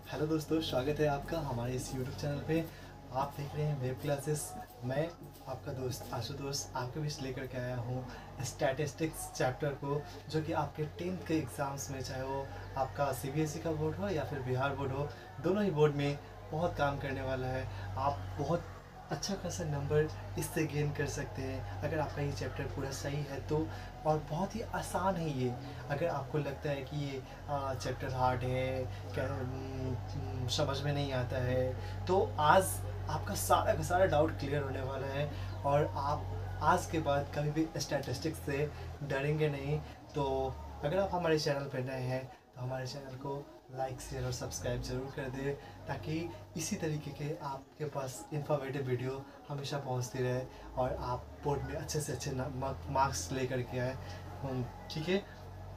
Hello दोस्तों, स्वागत है आपका हमारे इस यूट्यूब चैनल पे। आप देख रहे हैं वेब क्लासेस। मैं आपका दोस्त आशुतोष आपके बीच लेकर के आया हूँ स्टैटिस्टिक्स चैप्टर को, जो कि आपके 10th के एग्ज़ाम्स में, चाहे वो आपका सीबीएसई का बोर्ड हो या फिर बिहार बोर्ड हो, दोनों ही बोर्ड में बहुत काम करने वाला है। आप बहुत अच्छा खासा नंबर इससे गेन कर सकते हैं अगर आपका ये चैप्टर पूरा सही है तो। और बहुत ही आसान है ये। अगर आपको लगता है कि ये चैप्टर हार्ड है, समझ में नहीं आता है, तो आज आपका सारा का सारा डाउट क्लियर होने वाला है। और आप आज के बाद कभी भी स्टैटिस्टिक्स से डरेंगे नहीं। तो अगर आप हमारे चैनल पर नए हैं तो हमारे चैनल को लाइक शेयर और सब्सक्राइब ज़रूर कर दें, ताकि इसी तरीके के आपके पास इंफॉर्मेटिव वीडियो हमेशा पहुंचती रहे और आप बोर्ड में अच्छे से अच्छे मार्क्स लेकर के आए। ठीक है,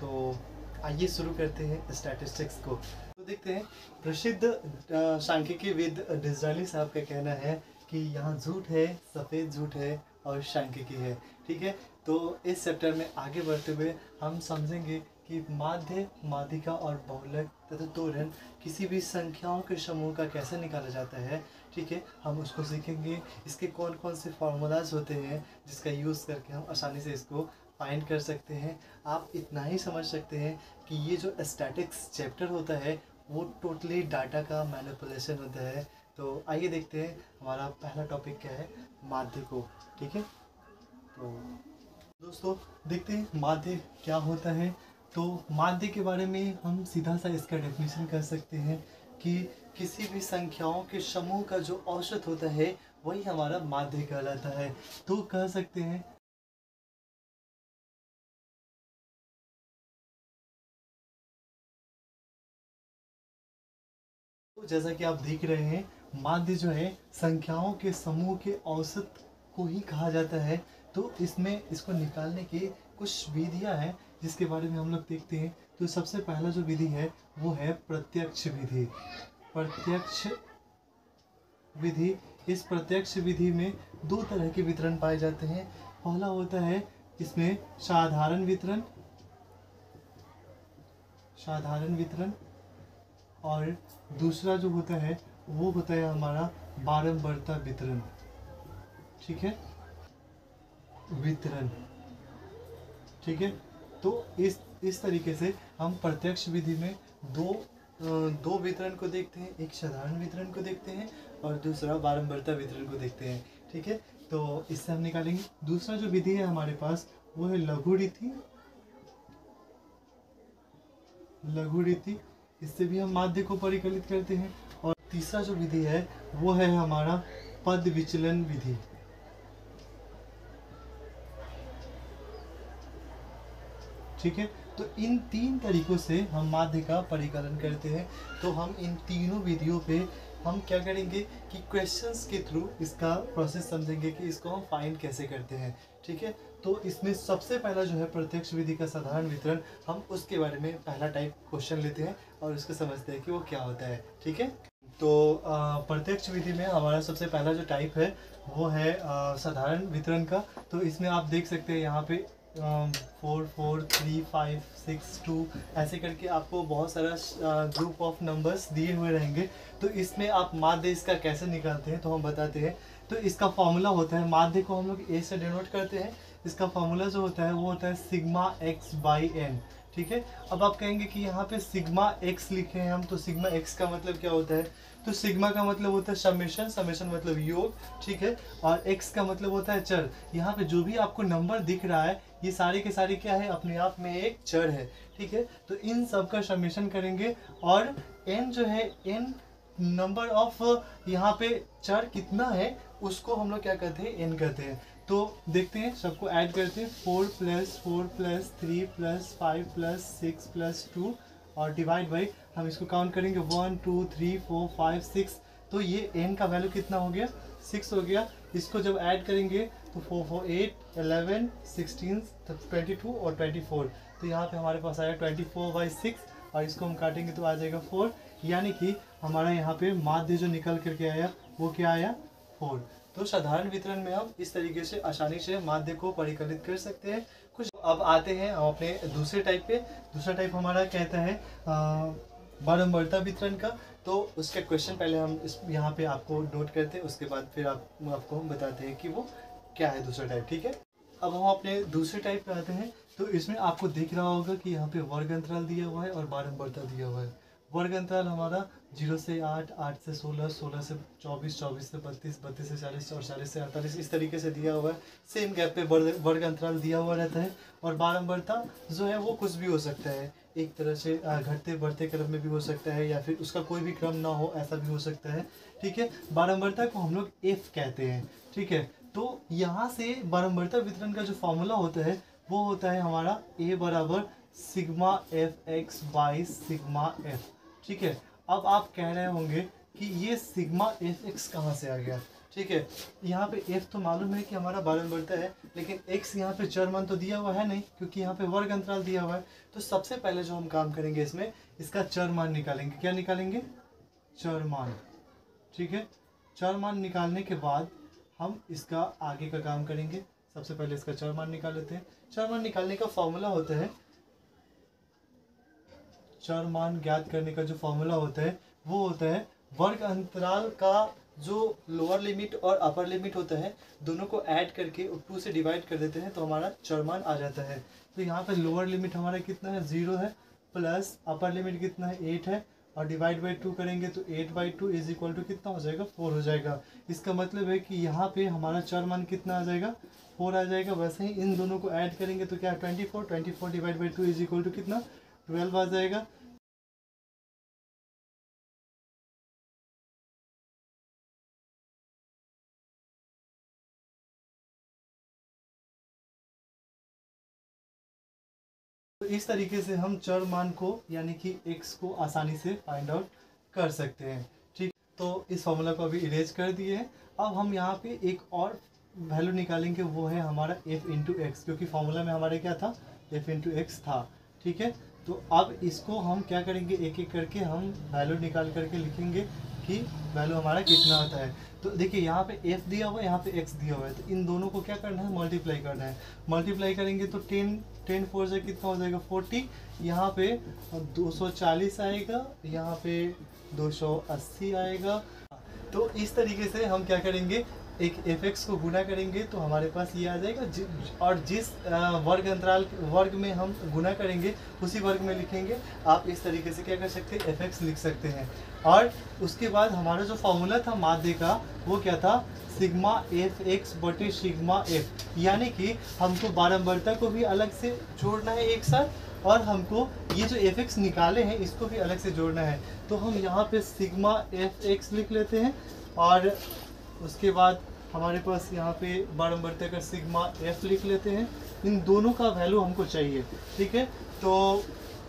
तो आइए शुरू करते हैं स्टैटिस्टिक्स को। तो देखते हैं, प्रसिद्ध सांख्यिकीविद डिज़रायली साहब का कहना है कि यहाँ झूठ है, सफ़ेद झूठ है और सांख्यिकी है। ठीक है, तो इस चैप्टर में आगे बढ़ते हुए हम समझेंगे कि माध्य, माध्यिका और बहुलक तथा तोरण किसी भी संख्याओं के समूह का कैसे निकाला जाता है। ठीक है, हम उसको सीखेंगे। इसके कौन कौन से फार्मूलाज होते हैं जिसका यूज़ करके हम आसानी से इसको फाइंड कर सकते हैं। आप इतना ही समझ सकते हैं कि ये जो स्टैटिक्स चैप्टर होता है वो टोटली डाटा का मैनिपुलेशन होता है। तो आइए देखते हैं हमारा पहला टॉपिक क्या है, माध्य को। ठीक है, तो दोस्तों देखते हैं माध्य क्या होता है। तो माध्य के बारे में हम सीधा सा इसका डेफिनेशन कर सकते हैं कि किसी भी संख्याओं के समूह का जो औसत होता है वही हमारा माध्य कहलाता है। तो कह सकते हैं तो जैसा कि आप देख रहे हैं, माध्य जो है संख्याओं के समूह के औसत को ही कहा जाता है। तो इसमें इसको निकालने की कुछ विधियां हैं जिसके बारे में हम लोग देखते हैं। तो सबसे पहला जो विधि है वो है प्रत्यक्ष विधि। प्रत्यक्ष विधि, इस प्रत्यक्ष विधि में दो तरह के वितरण पाए जाते हैं। पहला होता है इसमें साधारण वितरण, साधारण वितरण, और दूसरा जो होता है वो होता है हमारा बारंबारता वितरण। ठीक है, वितरण। ठीक है, तो इस तरीके से हम प्रत्यक्ष विधि में दो वितरण को देखते हैं। एक साधारण वितरण को देखते हैं और दूसरा बारंबारता वितरण को देखते हैं। ठीक है, तो इससे हम निकालेंगे। दूसरा जो विधि है हमारे पास वो है लघु रीति। लघु रीति, इससे भी हम माध्य को परिकलित करते हैं। और तीसरा जो विधि है वो है हमारा पद विचलन विधि। ठीक है, तो इन तीन तरीकों से हम माध्य का परिकलन करते हैं। तो हम इन तीनों विधियों पे हम क्या करेंगे कि क्वेश्चंस के थ्रू इसका प्रोसेस समझेंगे कि इसको हम फाइंड कैसे करते हैं। ठीक है, तो इसमें सबसे पहला जो है प्रत्यक्ष विधि का साधारण वितरण, हम उसके बारे में पहला टाइप क्वेश्चन लेते हैं और उसको समझते हैं कि वो क्या होता है। ठीक है, तो प्रत्यक्ष विधि में हमारा सबसे पहला जो टाइप है वो है साधारण वितरण का। तो इसमें आप देख सकते हैं यहाँ पे 4 4 3 5 6 2 ऐसे करके आपको बहुत सारा ग्रुप ऑफ नंबर्स दिए हुए रहेंगे। तो इसमें आप माध्य इसका कैसे निकालते हैं तो हम बताते हैं। तो इसका फॉर्मूला होता है, माध्य को हम लोग ए से डिनोट करते हैं। इसका फॉर्मूला जो होता है वो होता है सिग्मा एक्स बाई एन। ठीक है, अब आप कहेंगे कि यहाँ पे सिग्मा एक्स लिखे हैं हम, तो सिग्मा एक्स का मतलब क्या होता है। तो सिग्मा का मतलब होता है समेशन, समेशन मतलब योग। ठीक है, और एक्स का मतलब होता है चर। यहाँ पे जो भी आपको नंबर दिख रहा है ये सारे के सारे क्या है, अपने आप में एक चर है। ठीक है, तो इन सब का समेशन करेंगे और एन जो है, एन नंबर ऑफ यहाँ पे चर कितना है उसको हम लोग क्या कहते हैं, एन कहते हैं। तो देखते हैं, सबको ऐड करते हैं। 4 + 4 + 3 + 5 + 6 + 2 और डिवाइड बाई, हम इसको काउंट करेंगे 1 2 3 4 5 6। तो ये n का वैल्यू कितना हो गया, 6 हो गया। इसको जब ऐड करेंगे तो 4 4 8 11 16 22 और 24। तो यहाँ पे हमारे पास आया 24/6 और इसको हम काटेंगे तो आ जाएगा 4। यानी कि हमारा यहाँ पे माध्य जो निकल करके आया वो क्या आया, 4। तो साधारण वितरण में हम इस तरीके से आसानी से माध्य को परिकलित कर सकते हैं। कुछ अब आते हैं हम अपने दूसरे टाइप पे। दूसरा टाइप हमारा कहता है बारंबारता वितरण का। तो उसका क्वेश्चन पहले हम इस यहाँ पे आपको नोट करते हैं, उसके बाद फिर आपको हम बताते हैं कि वो क्या है दूसरा टाइप। ठीक है, अब हम अपने दूसरे टाइप पे आते हैं। तो इसमें आपको दिख रहा होगा कि यहाँ पे वर्ग अंतराल दिया हुआ है और बारंबारता दिया हुआ है। वर्ग अंतराल हमारा 0 से 8, 8 से 16, 16 से 24, 24 से 32, 32 से 40 और 40 से 48 इस तरीके से दिया हुआ है। सेम गैप पे वर्ग अंतराल दिया हुआ रहता है। और बारंबारता जो है वो कुछ भी हो सकता है, एक तरह से घटते बढ़ते क्रम में भी हो सकता है, या फिर उसका कोई भी क्रम ना हो ऐसा भी हो सकता है। ठीक है, बारंबारता को हम लोग एफ कहते हैं। ठीक है, तो यहाँ से बारंबारता वितरण का जो फॉर्मूला होता है वो होता है हमारा ए बराबर sigma F x by sigma F. ठीक है, अब आप कह रहे होंगे कि ये सिग्मा एफ एक्स कहाँ से आ गया। ठीक है, यहाँ पे एफ तो मालूम है कि हमारा बारंबारता है, लेकिन एक्स यहाँ पे चर मान तो दिया हुआ है नहीं, क्योंकि यहाँ पे वर्ग अंतराल दिया हुआ है। तो सबसे पहले जो हम काम करेंगे इसमें, इसका चर मान निकालेंगे। क्या निकालेंगे? चर मान। ठीक है, चर मान निकालने के बाद हम इसका आगे का काम करेंगे। सबसे पहले इसका चर मान निकाल लेते हैं। चर मान निकालने का फॉर्मूला होता है, चर मान ज्ञात करने का जो फॉर्मूला होता है वो होता है वर्ग अंतराल का जो लोअर लिमिट और अपर लिमिट होता है दोनों को ऐड करके 2 से डिवाइड कर देते हैं तो हमारा चर मान आ जाता है। तो यहाँ पे लोअर लिमिट हमारा कितना है? 0 है, प्लस अपर लिमिट कितना है? 8 है, और डिवाइड बाई 2 करेंगे तो 8/2 इज इक्वल टू कितना हो जाएगा? 4 हो जाएगा। इसका मतलब है कि यहाँ पे हमारा चर मान कितना आ जाएगा? 4 आ जाएगा। वैसे ही इन दोनों को ऐड करेंगे तो क्या? 24 divide by 2 is equal to कितना? 12 आ जाएगा। तो इस तरीके से हम चर मान को यानी कि x को आसानी से फाइंड आउट कर सकते हैं। ठीक, तो इस फॉर्मूला को अभी इरेज कर दिए हैं। अब हम यहाँ पे एक और वैल्यू निकालेंगे, वो है हमारा f इंटू एक्स, क्योंकि फॉर्मूला में हमारे क्या था? f इंटू एक्स था। ठीक है, तो अब इसको हम क्या करेंगे, एक एक करके हम वैल्यू निकाल करके लिखेंगे कि वैल्यू हमारा कितना आता है। तो देखिए यहाँ पे f दिया हुआ है, यहाँ पे x दिया हुआ है, तो इन दोनों को क्या करना है? मल्टीप्लाई करना है। मल्टीप्लाई करेंगे तो 10 4 से कितना हो जाएगा? 40। यहाँ पे 240 आएगा, यहाँ पे 280 आएगा। तो इस तरीके से हम क्या करेंगे, एक fx को गुना करेंगे तो हमारे पास ये आ जाएगा। और जिस वर्ग में हम गुना करेंगे उसी वर्ग में लिखेंगे। आप इस तरीके से क्या कर सकते हैं? fx लिख सकते हैं। और उसके बाद हमारा जो फॉर्मूला था माध्य का वो क्या था? सिग्मा एफ एक्स बटे सिग्मा एफ, यानी कि हमको बारंबारता को भी अलग से जोड़ना है एक साथ, और हमको ये जो एफ एक्स निकाले हैं इसको भी अलग से जोड़ना है। तो हम यहाँ पे सिग्मा एफ एक्स लिख लेते हैं, और उसके बाद हमारे पास यहाँ पे बारंबारता का सिग्मा एफ लिख लेते हैं। इन दोनों का वैल्यू हमको चाहिए। ठीक है, तो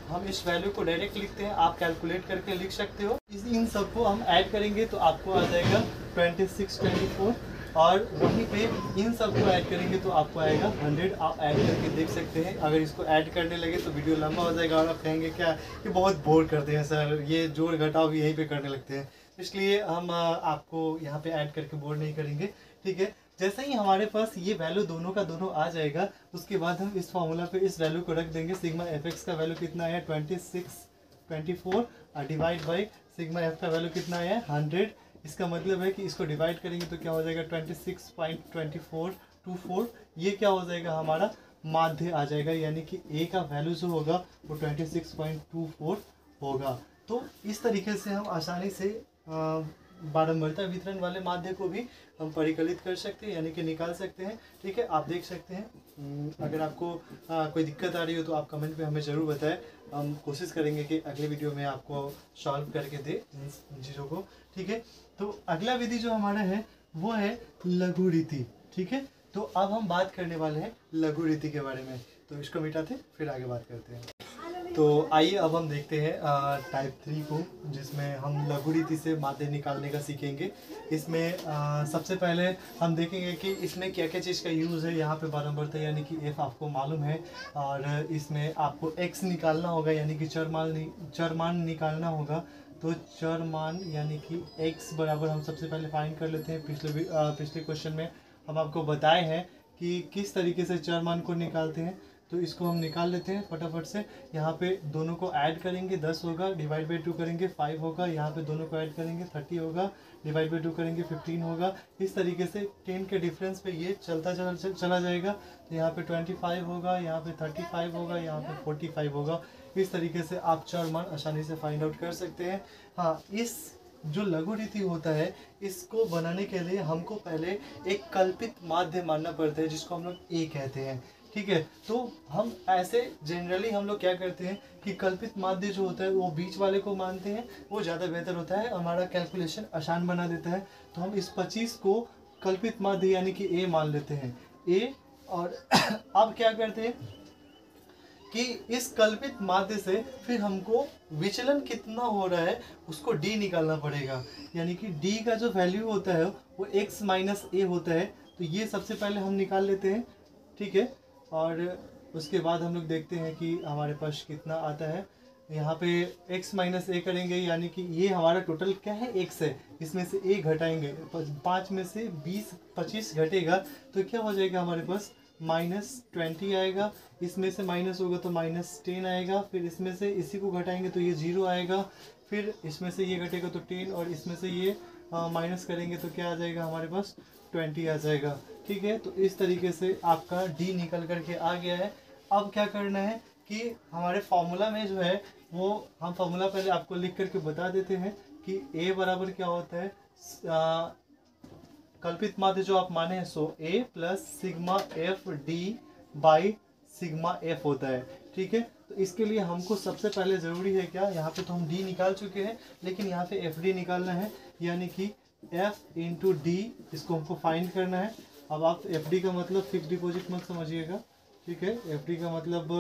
हम इस वैल्यू को डायरेक्ट लिखते हैं, आप कैलकुलेट करके लिख सकते हो। इन सबको हम ऐड करेंगे तो आपको आ जाएगा 26 24, और वहीं पे इन सबको ऐड करेंगे तो आपको आएगा 100। आप ऐड करके देख सकते हैं। अगर इसको ऐड करने लगे तो वीडियो लंबा हो जाएगा और आप कहेंगे क्या कि बहुत बोर करते हैं सर, ये जोड़ घटाव भी यहीं पे करने लगते हैं। इसलिए हम आपको यहाँ पे ऐड करके बोर नहीं करेंगे। ठीक है, जैसे ही हमारे पास ये वैल्यू दोनों का दोनों आ जाएगा उसके बाद हम इस फॉर्मूला पे इस वैल्यू को रख देंगे। सिग्मा एफ एक्स का वैल्यू कितना आया? 26 24, डिवाइड बाई सिग्मा एफ का वैल्यू कितना आया? 100। इसका मतलब है कि इसको डिवाइड करेंगे तो क्या हो जाएगा? 26.2424। ये क्या हो जाएगा? हमारा माध्य आ जाएगा, यानी कि ए का वैल्यू जो होगा वो 26.24 होगा। तो इस तरीके से हम आसानी से बारंबारता वितरण वाले माध्य को भी हम परिकलित कर सकते हैं, यानी कि निकाल सकते हैं। ठीक है, आप देख सकते हैं। अगर आपको कोई दिक्कत आ रही हो तो आप कमेंट में हमें ज़रूर बताएं। हम कोशिश करेंगे कि अगले वीडियो में आपको सॉल्व करके दे इन चीज़ों को। ठीक है, तो अगला विधि जो हमारा है वो है लघु रीति। ठीक है, तो अब हम बात करने वाले हैं लघु रीति के बारे में। तो इसको मिटाते फिर आगे बात करते हैं। तो आइए अब हम देखते हैं टाइप 3 को, जिसमें हम लघु रीति से माध्य निकालने का सीखेंगे। इसमें सबसे पहले हम देखेंगे कि इसमें क्या क्या चीज़ का यूज़ है। यहाँ पे बारंबारता यानी कि f आपको मालूम है, और इसमें आपको x निकालना होगा, यानी कि चर मान निकालना होगा। तो चर मान यानी कि x बराबर हम सबसे पहले फाइंड कर लेते हैं। पिछले क्वेश्चन में हम आपको बताए हैं कि किस तरीके से चर मान को निकालते हैं। तो इसको हम निकाल लेते हैं फटाफट से। यहाँ पे दोनों को ऐड करेंगे 10 होगा, डिवाइड बाई 2 करेंगे 5 होगा, यहाँ पे दोनों को ऐड करेंगे 30 होगा, डिवाइड बाई 2 करेंगे 15 होगा। इस तरीके से 10 के डिफरेंस पे ये चला जाएगा। तो यहाँ पे 25 होगा, यहाँ पे 35 होगा, यहाँ पे 45 होगा। इस तरीके से आप चर मान आसानी से फाइंड आउट कर सकते हैं। हाँ, इस जो लघु रीति होता है इसको बनाने के लिए हमको पहले एक कल्पित माध्य मानना पड़ता है जिसको हम लोग ए कहते हैं। ठीक है, तो हम ऐसे जनरली हम लोग क्या करते हैं कि कल्पित माध्य जो होता है वो बीच वाले को मानते हैं, वो ज़्यादा बेहतर होता है, हमारा कैलकुलेशन आसान बना देता है। तो हम इस 25 को कल्पित माध्य यानी कि ए मान लेते हैं, ए। और अब क्या करते हैं कि इस कल्पित माध्य से फिर हमको विचलन कितना हो रहा है उसको डी निकालना पड़ेगा, यानी कि डी का जो वैल्यू होता है वो x माइनस ए होता है। तो ये सबसे पहले हम निकाल लेते हैं, ठीक है। और उसके बाद हम लोग देखते हैं कि हमारे पास कितना आता है। यहाँ पे x माइनस ए करेंगे, यानी कि ये हमारा टोटल क्या है x है, इसमें से a घटाएंगे, 5 में से 25 घटेगा तो क्या हो जाएगा हमारे पास -20 आएगा। इसमें से माइनस होगा तो -10 आएगा, फिर इसमें से इसी को घटाएंगे तो ये 0 आएगा, फिर इसमें से ये घटेगा तो 10, और इसमें से ये माइनस करेंगे तो क्या आ जाएगा हमारे पास 20 आ जाएगा। ठीक है, तो इस तरीके से आपका डी निकल करके आ गया है। अब क्या करना है कि हमारे फॉर्मूला में जो है वो हम फॉर्मूला पहले आपको लिख करके बता देते हैं कि a बराबर क्या होता है, कल्पित माध्य जो आप माने हैं सो a plus sigma F D by sigma f होता है। ठीक है, तो इसके लिए हमको सबसे पहले ज़रूरी है क्या, यहाँ पे तो हम d निकाल चुके हैं लेकिन यहाँ पे एफ डी निकालना है, यानी कि f इंटू डी, इसको हमको फाइंड करना है। अब आप एफ डी का मतलब फिक्स डिपॉजिट मत समझिएगा, ठीक है। एफ डी का मतलब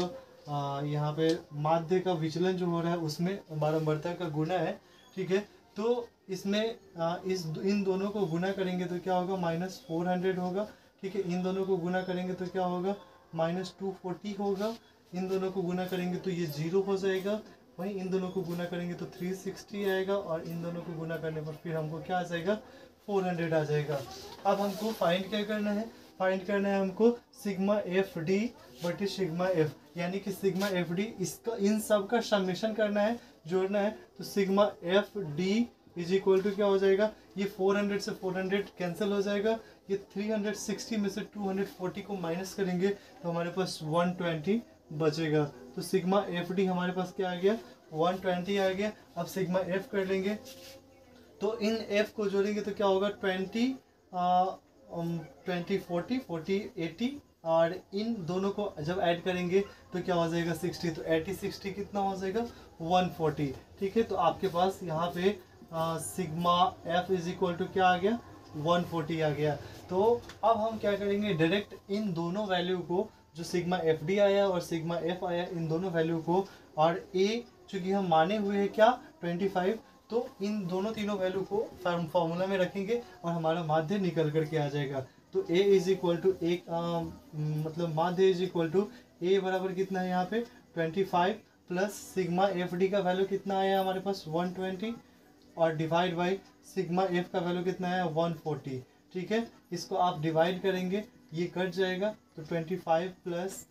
यहाँ पे माध्य का विचलन जो हो रहा है उसमें बारंबारता का गुना है, ठीक है। तो इसमें इन दोनों को गुना करेंगे तो क्या होगा -400 होगा, ठीक है। इन दोनों को गुना करेंगे तो क्या होगा -240 होगा, इन दोनों को गुना करेंगे तो ये 0 हो जाएगा, वहीं इन दोनों को गुना करेंगे तो 360 आएगा, और इन दोनों को गुना करने पर फिर हमको क्या आ जाएगा 400 आ जाएगा। अब हमको फाइंड क्या करना है, फाइंड करना है हमको सिग्मा एफ डी बटे सिग्मा एफ, यानी कि सिग्मा एफ डी, इसका इन सब का समेशन करना है, जोड़ना है। तो sigma F d is equal to क्या हो जाएगा, ये 400 से 400 कैंसिल हो जाएगा, ये 360 में से 240 को माइनस करेंगे तो हमारे पास 120 बचेगा। तो सिग्मा एफ डी हमारे पास क्या आ गया 120 आ गया। अब सिग्मा एफ कर लेंगे तो इन एफ को जोड़ेंगे तो क्या होगा 20 40 40 80, और इन दोनों को जब ऐड करेंगे तो क्या हो जाएगा 60, तो 80 60 कितना हो जाएगा 140। ठीक है, तो आपके पास यहाँ पे sigma f is equal to क्या आ गया 140 आ गया। तो अब हम क्या करेंगे, डायरेक्ट इन दोनों वैल्यू को, जो सिग्मा एफ डी आया और सिग्मा एफ आया, इन दोनों वैल्यू को, और ए चूँकि हम माने हुए हैं क्या 25, तो इन दोनों तीनों वैल्यू को फार्मूला में रखेंगे और हमारा माध्य निकल करके आ जाएगा। तो a इज इक्वल टू एक मतलब माध्य इज इक्वल टू a बराबर कितना है यहाँ पे 25 प्लस सिग्मा एफ डी का वैल्यू कितना आया हमारे पास 120, और डिवाइड बाई सिग्मा एफ का वैल्यू कितना आया 140। ठीक है, इसको आप डिवाइड करेंगे, ये कट जाएगा, तो 25 प्लस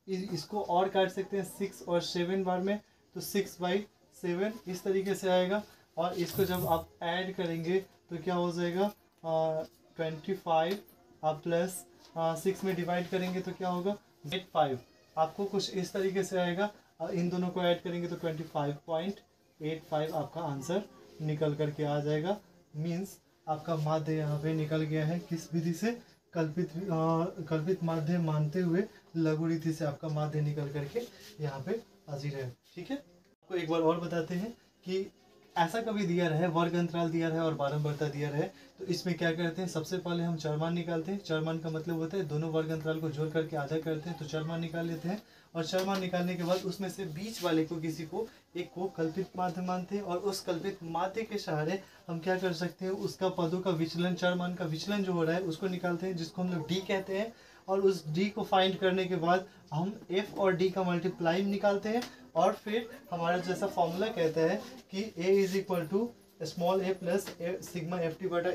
इसको और काट सकते हैं 6 और 7 बार में, तो 6/7 इस तरीके से आएगा। और इसको जब आप ऐड करेंगे तो क्या हो जाएगा 25 प्लस 6 में डिवाइड करेंगे तो क्या होगा 85, आपको कुछ इस तरीके से आएगा। इन दोनों को ऐड करेंगे तो 25.85 आपका आंसर निकल करके आ जाएगा। मीन्स आपका माध्य यहाँ पे निकल गया है किस विधि से, कल्पित माध्य मानते हुए लघु रीति से आपका माध्य निकल करके यहाँ पे हाजिर है। ठीक है, आपको एक बार और बताते हैं कि ऐसा कभी दिया रहे, वर्ग अंतराल दिया रहे और बारंबारता दिया रहे, तो इसमें क्या करते हैं, सबसे पहले हम चरमान निकालते हैं। चरमान का मतलब होता है दोनों वर्ग अंतराल को जोड़ करके आधा करते हैं, तो चरमान निकाल लेते हैं। और चरमान निकालने के बाद उसमें से बीच वाले को, किसी को एक को कल्पित माध्य मानते हैं, और उस कल्पित माध्य के सहारे हम क्या कर सकते हैं, उसका पदों का विचलन, चरमान का विचलन जो हो रहा है उसको निकालते हैं, जिसको हम लोग डी कहते हैं। और उस डी को फाइंड करने के बाद हम एफ और डी का मल्टीप्लाई निकालते हैं, और फिर हमारा जैसा फॉर्मूला कहता है कि a is equal to small a plus sigma f t बटा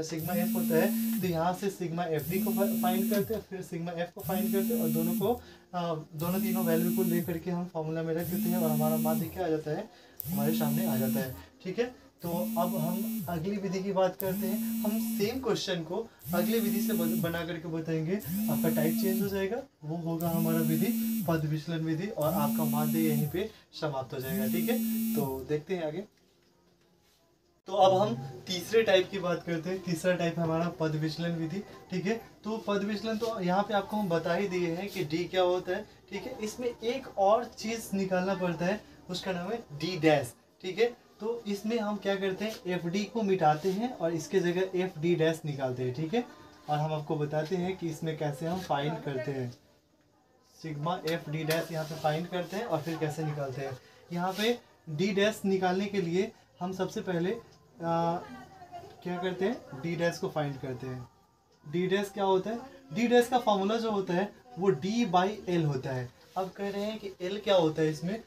सिग्मा एफ होता है, तो यहाँ से सिग्मा एफ डी को फाइंड करते हैं, फिर सिग्मा एफ को फाइंड करते हैं, और दोनों तीनों वैल्यू को लेकर के हम फॉर्मूला में रख देते हैं और हमारा माध्य क्या आ जाता है, हमारे सामने आ जाता है। ठीक है, तो अब हम अगली विधि की बात करते हैं। हम सेम क्वेश्चन को अगली विधि से बना करके बताएंगे, आपका टाइप चेंज हो जाएगा, वो होगा हमारा विधि पद विचलन विधि, और आपका माध्य यहीं पे समाप्त हो जाएगा। ठीक है, तो देखते हैं आगे। तो अब हम तीसरे टाइप की बात करते हैं। तीसरा टाइप हमारा पद विचलन विधि। ठीक है, तो पद विचलन तो यहाँ पे आपको हम बता ही दिए हैं कि डी क्या होता है। ठीक है, इसमें एक और चीज निकालना पड़ता है, उसका नाम है डी डैश। ठीक है, तो इसमें हम क्या करते हैं, एफ डी को मिटाते हैं और इसके जगह एफ डी डैश निकालते हैं। ठीक है, और हम आपको बताते हैं कि इसमें कैसे हम फाइंड करते हैं, सिग्मा एफ डी डैश यहाँ पे फाइंड करते हैं और फिर कैसे निकालते हैं। यहाँ पे डी डैश निकालने के लिए हम सबसे पहले क्या करते हैं, डी डैश को फाइंड करते हैं। डी डैश क्या होता है, डी डैश का फॉर्मूला जो होता है वो डी बाई एल होता है। अब कह रहे हैं कि एल क्या होता है इसमें,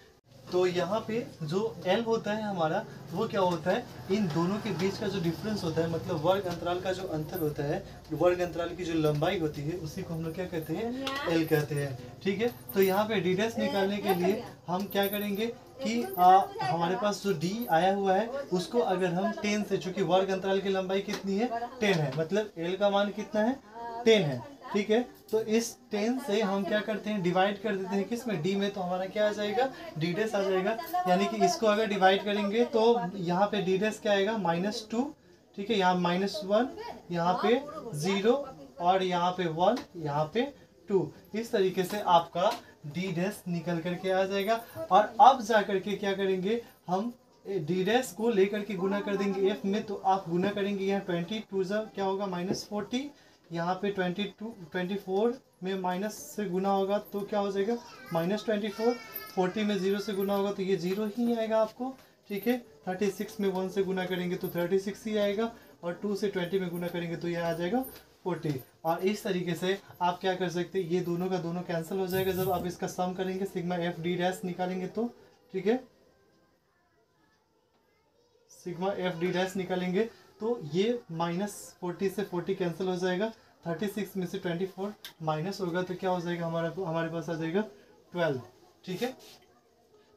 तो यहाँ पे जो एल होता है हमारा, वो क्या होता है, इन दोनों के बीच का जो डिफरेंस होता है, मतलब वर्ग अंतराल का जो अंतर होता है, वर्ग अंतराल की जो लंबाई होती है, उसी को हम लोग क्या कहते हैं, एल कहते हैं। ठीक है, तो यहाँ पे डी डैश निकालने के लिए हम क्या करेंगे कि हमारे पास जो डी आया हुआ है उसको अगर हम 10 से, चूंकि वर्ग अंतराल की लंबाई कितनी है, 10 है, मतलब एल का मान कितना है, 10 है। ठीक है, तो इस 10 से हम क्या करते हैं, डिवाइड कर देते हैं किसमें, डी में, तो हमारा क्या आ जाएगा, डी डैश आ जाएगा। यानी कि इसको अगर डिवाइड करेंगे तो यहाँ पे डी डैश क्या आएगा, -2। ठीक है, यहाँ -1, यहाँ पे 0 और यहाँ पे 1, यहाँ पे 2। इस तरीके से आपका डी डैश निकल करके आ जाएगा। और अब जा करके क्या करेंगे, हम डी डैश को लेकर के गुना कर देंगे एफ में, तो आप गुना करेंगे, यहाँ 22 क्या होगा, -40, यहाँ पे 24 में माइनस से गुना होगा तो क्या हो जाएगा, -24, 40 में 0 से गुना होगा तो ये 0 ही आएगा आपको। ठीक है, 36 में 1 से गुना करेंगे तो 36 ही आएगा, और 2 से 20 में गुना करेंगे तो यह आ जाएगा 40। और इस तरीके से आप क्या कर सकते हैं, ये दोनों का दोनों कैंसिल हो जाएगा जब आप इसका सम करेंगे, सिग्मा एफ डी डैश निकालेंगे तो। ठीक है, सिग्मा एफ डी डैश निकालेंगे तो ये -40 से 40 कैंसिल हो जाएगा, 36 में से 24 माइनस होगा तो क्या हो जाएगा, हमारे पास आ जाएगा 12। ठीक है,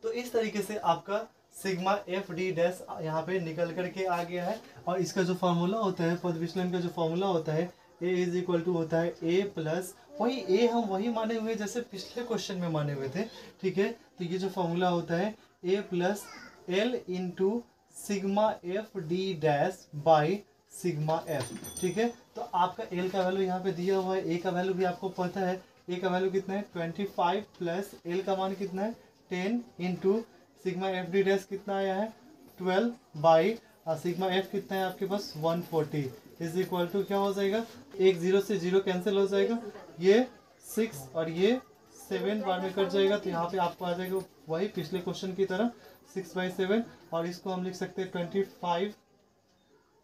तो इस तरीके से आपका सिग्मा एफ डी डैश यहाँ पे निकल करके आ गया है। और इसका जो फार्मूला होता है, पद विचलन का जो फार्मूला होता है, ए इज इक्वल टू होता है ए प्लस, वही ए हम वही माने हुए जैसे पिछले क्वेश्चन में माने हुए थे। ठीक है, तो ये जो फार्मूला होता है A plus L into sigma F D dash by sigma F. ठीक है, तो आपका एल का वैल्यू यहाँ पे दिया हुआ है, ए का वैल्यू भी आपको पता है, ए का वैल्यू कितना है 25 प्लस एल का मान कितना है 10 into sigma F D dash कितना आया है 12 बाई सिग्मा एफ कितना है आपके पास 140 इज इक्वल टू क्या हो जाएगा, एक 0 से 0 कैंसिल हो जाएगा, ये 6 और ये 7 बार में कट जाएगा, तो यहाँ पे आपको आ जाएगा वही पिछले क्वेश्चन की तरह 6/7। और इसको हम लिख सकते हैं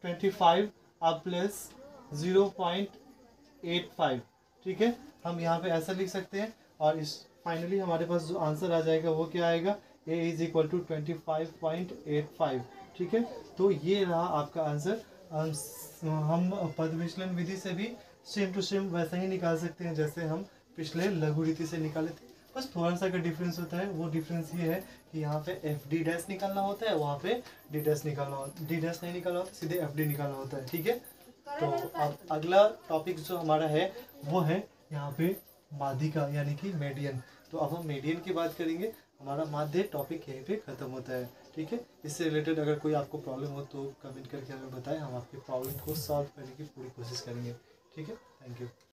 25 अब प्लस 0.85। ठीक है, हम यहाँ पे ऐसा लिख सकते हैं। और इस फाइनली हमारे पास जो आंसर आ जाएगा वो क्या आएगा, a इज इक्वल टू 25.85। ठीक है, तो ये रहा आपका आंसर। हम पद विचलन विधि से भी सेम टू सेम वैसा ही निकाल सकते हैं जैसे हम पिछले लघु रीति से निकाले थे, बस थोड़ा सा का डिफरेंस होता है। वो डिफरेंस ये है कि यहाँ पे एफ डी डैश निकालना होता है, वहाँ पे डी डैश निकालना होता है, डी डैश नहीं निकालना होता, सीधे एफ डी निकालना होता है। ठीक है, तो अब अगला टॉपिक जो हमारा है वो है यहाँ पे माध्यिका यानी कि मीडियन। तो अब हम मीडियन की बात करेंगे, हमारा माध्य टॉपिक यहीं पे खत्म होता है। ठीक है, इससे रिलेटेड अगर कोई आपको प्रॉब्लम हो तो कमेंट करके हमें बताएं, हम आपकी प्रॉब्लम को सॉल्व करने की पूरी कोशिश करेंगे। ठीक है, थैंक यू।